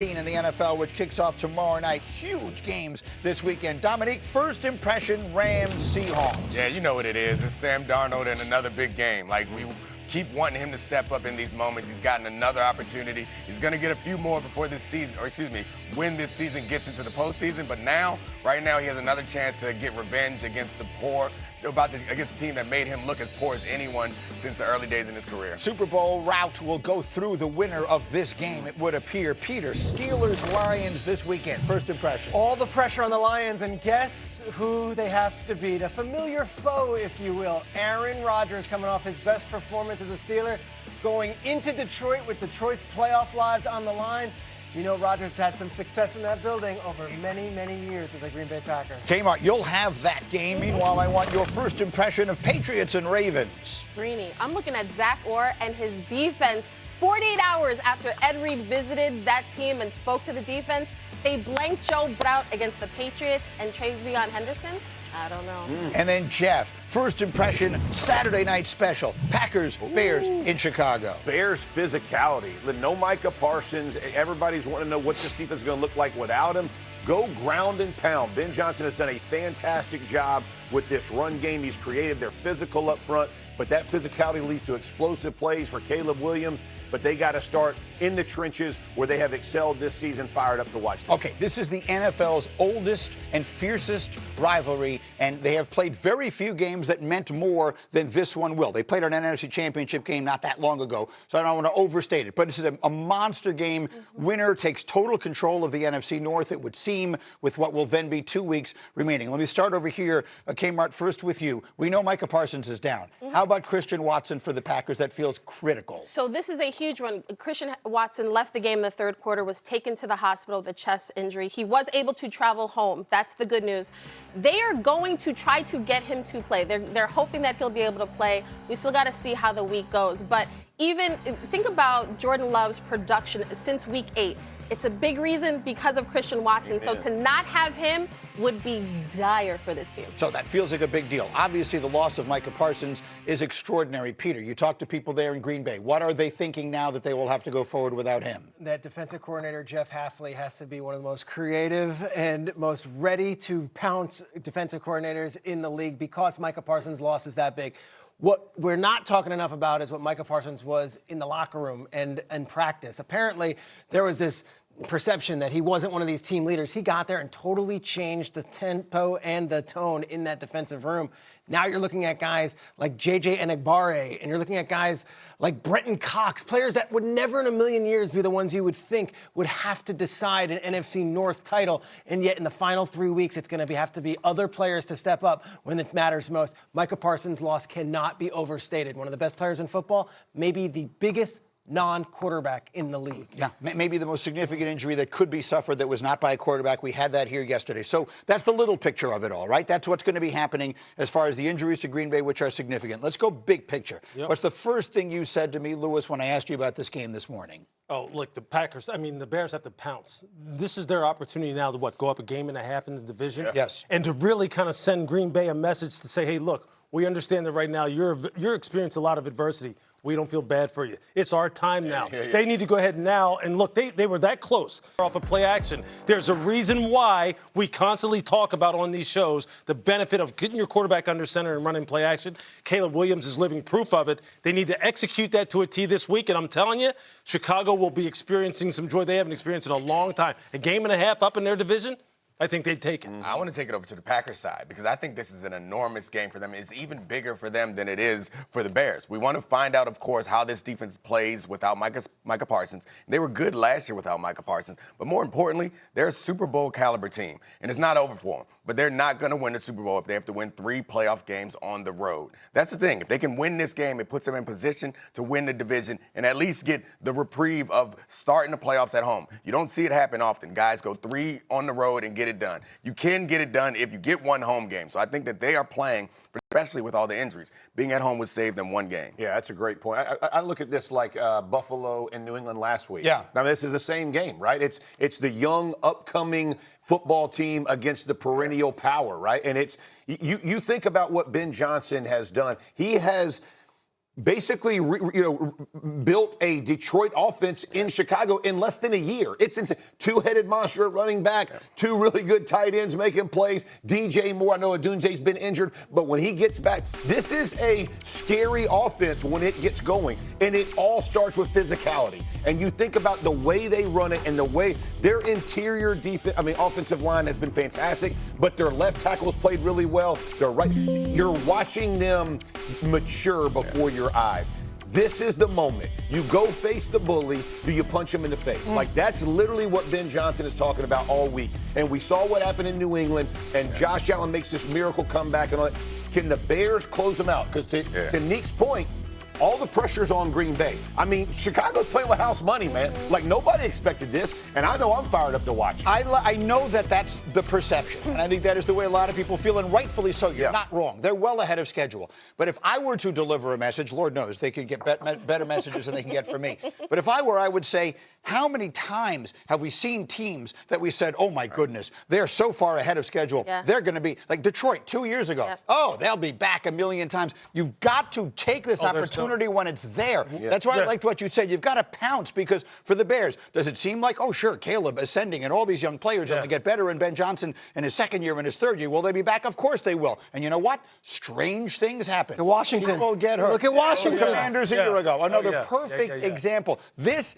In the NFL, which kicks off tomorrow night. Huge games this weekend. Dominique, first impression, Rams, Seahawks. Yeah, you know what it is. It's Sam Darnold in another big game. Like, we keep wanting him to step up in these moments. He's gotten another opportunity. He's going to get a few more before this season, when this season gets into the postseason. But right now, he has another chance to get revenge against the team that made him look as poor as anyone since the early days in his career. Super Bowl route will go through the winner of this game, it would appear. Peter, Steelers-Lions this weekend. First impression. All the pressure on the Lions, and guess who they have to beat? A familiar foe, if you will. Aaron Rodgers, coming off his best performance as a Steeler, going into Detroit with Detroit's playoff lives on the line. You know, Rodgers had some success in that building over many, many years as a Green Bay Packer. Kmart, you'll have that game. Meanwhile, I want your first impression of Patriots and Ravens. Greeny, I'm looking at Zach Orr and his defense. 48 hours after Ed Reed visited that team and spoke to the defense, they blanked Joe Brout against the Patriots and Travion Henderson. I don't know. And then Jeff, first impression, Saturday night special. Packers, Bears in Chicago. Bears physicality. No Micah Parsons. Everybody's wanting to know what this defense is going to look like without him. Go ground and pound. Ben Johnson has done a fantastic job with this run game he's created. They're physical up front, but that physicality leads to explosive plays for Caleb Williams. But they got to start in the trenches where they have excelled this season. Fired up to watch them. Okay, this is the NFL's oldest and fiercest rivalry, and they have played very few games that meant more than this one will. They played an NFC Championship game not that long ago, so I don't want to overstate it. But this is a monster game. Winner takes total control of the NFC North, it would seem, with what will then be 2 weeks remaining. Let me start over here, Kmart, first with you. We know Micah Parsons is down. How about Christian Watson for the Packers? That feels critical. So this is a huge one. Christian Watson left the game in the third quarter, was taken to the hospital with a chest injury. He was able to travel home. That's the good news. They are going to try to get him to play. They're hoping that he'll be able to play. We still got to see how the week goes. But even think about Jordan Love's production since week 8. It's a big reason because of Christian Watson. Amen. So to not have him would be dire for this team. So that feels like a big deal. Obviously, the loss of Micah Parsons is extraordinary. Peter, you talk to people there in Green Bay. What are they thinking now that they will have to go forward without him? That defensive coordinator, Jeff Hafley, has to be one of the most creative and most ready to pounce defensive coordinators in the league because Micah Parsons' loss is that big. What we're not talking enough about is what Micah Parsons was in the locker room and practice. Apparently, there was this perception that he wasn't one of these team leaders. He got there and totally changed the tempo and the tone in that defensive room. Now you're looking at guys like J.J. Enagbare, and you're looking at guys like Brenton Cox, players that would never in a million years be the ones you would think would have to decide an NFC North title. And yet in the final 3 weeks, it's going to have to be other players to step up when it matters most. Micah Parsons' loss cannot be overstated. One of the best players in football, maybe the biggest non-quarterback in the league. Yeah, maybe the most significant injury that could be suffered that was not by a quarterback. We had that here yesterday. So that's the little picture of it all, right? That's what's going to be happening as far as the injuries to Green Bay, which are significant. Let's go big picture. Yep. What's the first thing you said to me, Lewis, when I asked you about this game this morning? Oh, look, the Bears have to pounce. This is their opportunity now to go up a game and a half in the division? Yeah. Yes. And to really kind of send Green Bay a message to say, hey, look, we understand that right now you're experiencing a lot of adversity. We don't feel bad for you. It's our time now. They need to go ahead now and look, they were that close off of play action. There's a reason why we constantly talk about on these shows the benefit of getting your quarterback under center and running play action. Caleb Williams is living proof of it. They need to execute that to a T this week, and I'm telling you, Chicago will be experiencing some joy they haven't experienced in a long time. A game and a half up in their division, I think they'd take it. I want to take it over to the Packers side because I think this is an enormous game for them. It's even bigger for them than it is for the Bears. We want to find out, of course, how this defense plays without Micah Parsons. They were good last year without Micah Parsons. But more importantly, they're a Super Bowl caliber team. And it's not over for them. But they're not going to win the Super Bowl if they have to win 3 playoff games on the road. That's the thing. If they can win this game, it puts them in position to win the division and at least get the reprieve of starting the playoffs at home. You don't see it happen often. Guys go 3 on the road and get it done. You can get it done if you get 1 home game. So I think that they are playing, especially with all the injuries. Being at home would save them 1 game. Yeah, that's a great point. I look at this like Buffalo and New England last week. Yeah. Now, this is the same game, right? It's the young, upcoming football team against the perennial power, right? And it's you think about what Ben Johnson has done. He has basically, built a Detroit offense in Chicago in less than a year. It's insane. Two-headed monster at running back, two really good tight ends making plays. DJ Moore, I know Adunze's been injured, but when he gets back, this is a scary offense when it gets going. And it all starts with physicality. And you think about the way they run it and the way their interior offensive line has been fantastic, but their left tackles played really well. They're right. You're watching them mature before your eyes. This is the moment. You go face the bully, do you punch him in the face? Like, that's literally what Ben Johnson is talking about all week. And we saw what happened in New England, and Josh Allen makes this miracle comeback. And all that. Can the Bears close them out? Because to Nick's point, all the pressure's on Green Bay. I mean, Chicago's playing with house money, man. Like, nobody expected this, and I know I'm fired up to watch it. I know that's the perception, and I think that is the way a lot of people feel, and rightfully so. You're not wrong. They're well ahead of schedule. But if I were to deliver a message, Lord knows they could get better messages than they can get from me. But if I were, I would say, how many times have we seen teams that we said, oh, my goodness, they're so far ahead of schedule. Yeah. They're going to be like Detroit 2 years ago. Yep. Oh, they'll be back a million times. You've got to take this opportunity when it's there. That's why I liked what you said. You've got to pounce, because for the Bears, does it seem like, oh, sure, Caleb ascending and all these young players are going to get better, and Ben Johnson in his second year and his third year, will they be back? Of course they will. And you know what? Strange things happen. To Washington. People get hurt. Look at Washington. Commanders a year ago. Another perfect example. This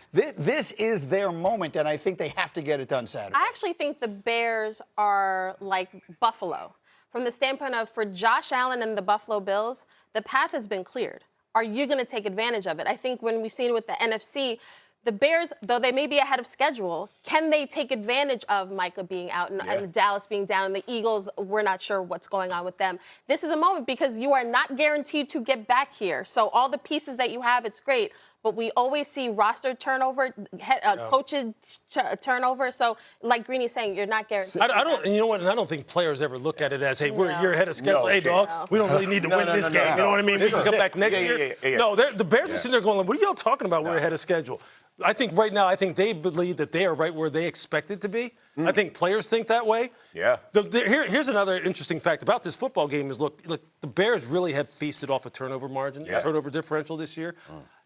is their moment, and I think they have to get it done Saturday. I actually think the Bears are like Buffalo. From the standpoint of, for Josh Allen and the Buffalo Bills, the path has been cleared. Are you going to take advantage of it? I think when we've seen with the NFC, the Bears, though they may be ahead of schedule, can they take advantage of Micah being out and Dallas being down, and the Eagles, we're not sure what's going on with them. This is a moment because you are not guaranteed to get back here. So all the pieces that you have, it's great. But we always see roster turnover, coaches turnover. So, like Greeny's saying, you're not guaranteed. I don't, and you know what? And I don't think players ever look at it as, hey, you're ahead of schedule. Hey, dog, we don't really need to win this game. You know what I mean? We can come back next year. No, the Bears are sitting there going, what are y'all talking about? We're ahead of schedule. I think right now, they believe that they are right where they expected to be. I think players think that way. Yeah. Here's another interesting fact about this football game is, look, the Bears really have feasted off a turnover margin, a turnover differential this year.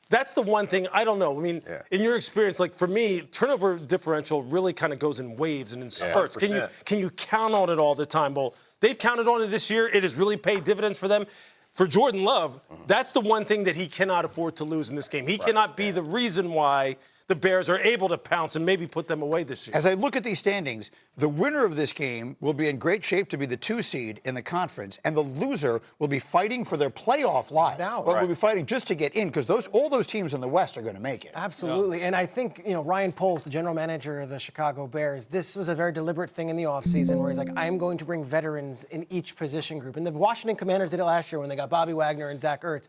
That's the one thing, I don't know. I mean, in your experience, like for me, turnover differential really kind of goes in waves and in spurts. Can you count on it all the time? Well, they've counted on it this year. It has really paid dividends for them. For Jordan Love, that's the one thing that he cannot afford to lose in this game. He cannot be the reason why the Bears are able to pounce and maybe put them away this year. As I look at these standings, the winner of this game will be in great shape to be the 2 seed in the conference, and the loser will be fighting for their playoff life. Will be fighting just to get in, because all those teams in the West are going to make it. Absolutely. And I think, Ryan Poles, the general manager of the Chicago Bears, this was a very deliberate thing in the offseason where he's like, I'm going to bring veterans in each position group. And the Washington Commanders did it last year when they got Bobby Wagner and Zach Ertz.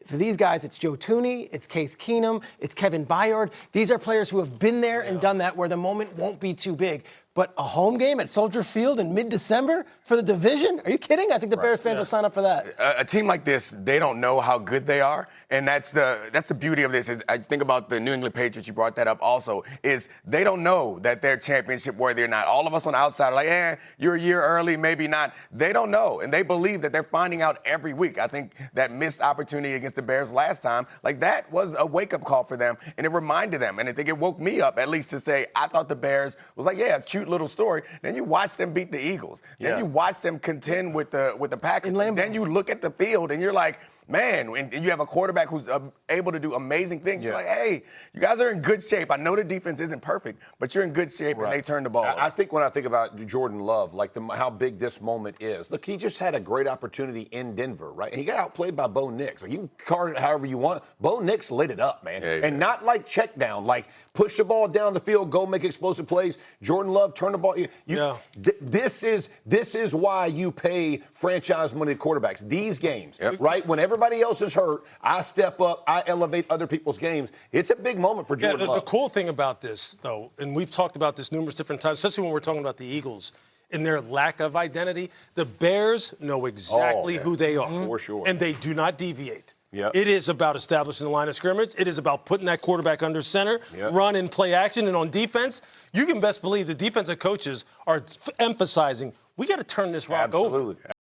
For these guys, it's Joe Thuney, it's Case Keenum, it's Kevin Byard. These are players who have been there and done that, where the moment won't be too big. But a home game at Soldier Field in mid-December for the division? Are you kidding? I think the Bears fans will sign up for that. A team like this, they don't know how good they are, and that's the beauty of this. Is I think about the New England Patriots. You brought that up also. Is they don't know that they're championship worthy or not. All of us on the outside are like, you're a year early, maybe not. They don't know, and they believe that they're finding out every week. I think that missed opportunity against the Bears last time, like that was a wake-up call for them, and it reminded them, and I think it woke me up at least to say, I thought the Bears was like, a cute little story. Then you watch them beat the Eagles. Then you watch them contend with the Packers. And then you look at the field and you're like, man, and you have a quarterback who's able to do amazing things. You're like, hey, you guys are in good shape. I know the defense isn't perfect, but you're in good shape, and they turn the ball over. I think when I think about Jordan Love, like how big this moment is, look, he just had a great opportunity in Denver, right? And he got outplayed by Bo Nix. Like, you can card it however you want. Bo Nix lit it up, man. And not like check down, like push the ball down the field, go make explosive plays. Jordan Love, turn the ball. This is why you pay franchise money to quarterbacks. These games, right? When everybody else is hurt, I step up, I elevate other people's games. It's a big moment for Jordan Love. The cool thing about this, though, and we've talked about this numerous different times, especially when we're talking about the Eagles, in their lack of identity, the Bears know exactly who they are. For sure. And they do not deviate. It is about establishing the line of scrimmage. It is about putting that quarterback under center, run and play action. And on defense, you can best believe the defensive coaches are emphasizing, we got to turn this rock over.